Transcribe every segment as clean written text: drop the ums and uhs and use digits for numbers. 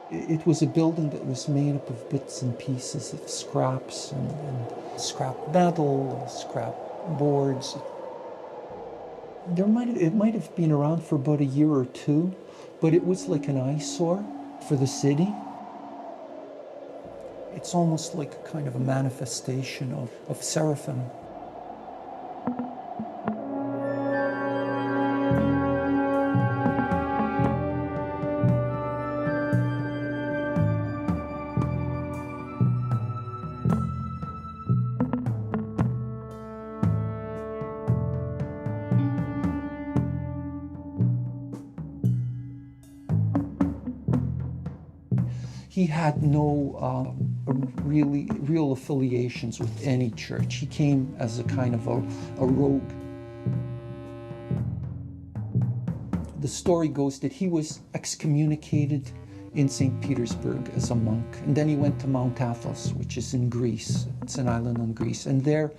It was a building that was made up of bits and pieces of scraps and scrap metal, scrap boards. It might have been around for about a year or two, but it was like an eyesore for the city. It's almost like a kind of a manifestation of Seraphim. He had no real affiliations with any church. He came as a kind of a rogue. The story goes that he was excommunicated in St. Petersburg as a monk, and then he went to Mount Athos, which is in Greece. It's an island on Greece, and there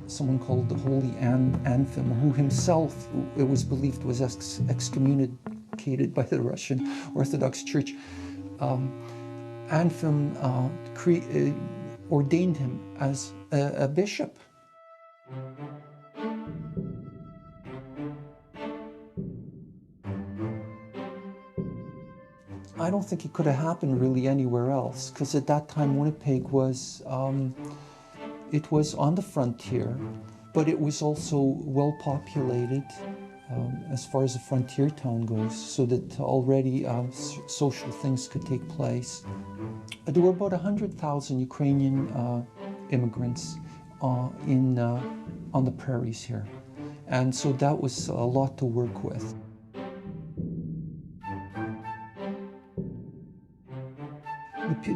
someone called the Holy Anfim, who himself, it was believed, was excommunicated by the Russian Orthodox Church. Anfim ordained him as a bishop. I don't think it could have happened really anywhere else, because at that time Winnipeg was it was on the frontier, but it was also well populated as far as a frontier town goes, so that already social things could take place. There were about 100,000 Ukrainian immigrants on the prairies here, and so that was a lot to work with.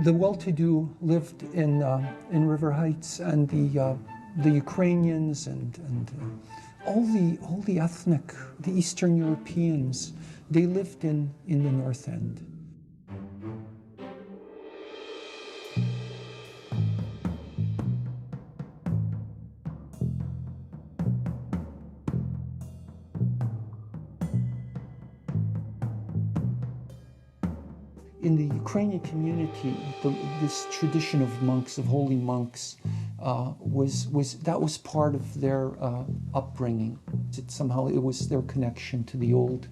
The well-to-do lived in River Heights, and the Ukrainians and all the ethnic, the Eastern Europeans, they lived in the North End. In the Ukrainian community, this tradition of monks, of holy monks, was part of their upbringing. Somehow it was their connection to the old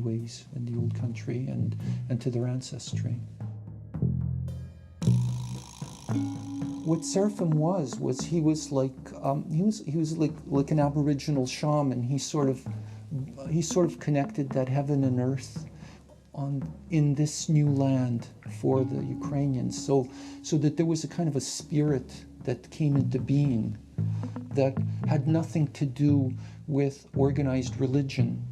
ways and the old country and to their ancestry. What Seraphim was he was like like an Aboriginal shaman. He sort of connected that heaven and earth in this new land for the Ukrainians, so that there was a kind of a spirit that came into being that had nothing to do with organized religion.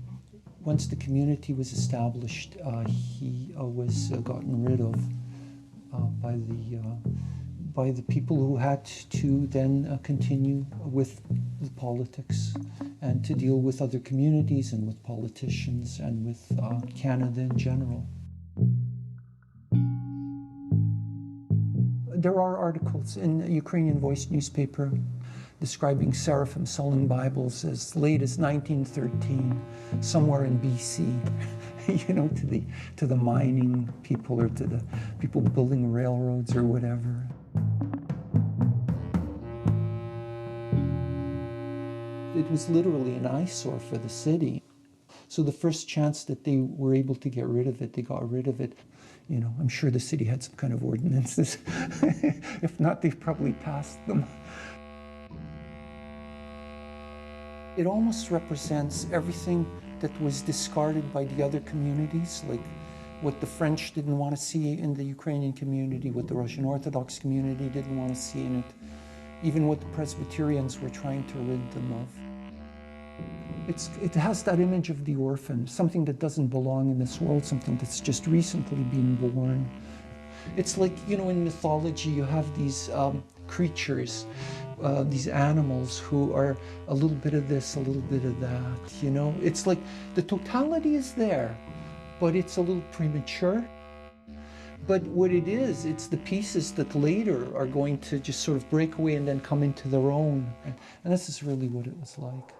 Once the community was established, he was gotten rid of by the people who had to then continue with the politics and to deal with other communities and with politicians and with Canada in general. There are articles in a Ukrainian Voice newspaper describing Seraphim selling Bibles as late as 1913, somewhere in BC, to the mining people or to the people building railroads or whatever. It was literally an eyesore for the city. So the first chance that they were able to get rid of it, they got rid of it. I'm sure the city had some kind of ordinances. If not, they've probably passed them. It almost represents everything that was discarded by the other communities, like what the French didn't want to see in the Ukrainian community, what the Russian Orthodox community didn't want to see in it, even what the Presbyterians were trying to rid them of. It has that image of the orphan, something that doesn't belong in this world, something that's just recently been born. It's like, in mythology you have these creatures, these animals who are a little bit of this, a little bit of that, It's like the totality is there, but it's a little premature. But what it is, it's the pieces that later are going to just sort of break away and then come into their own. And this is really what it was like.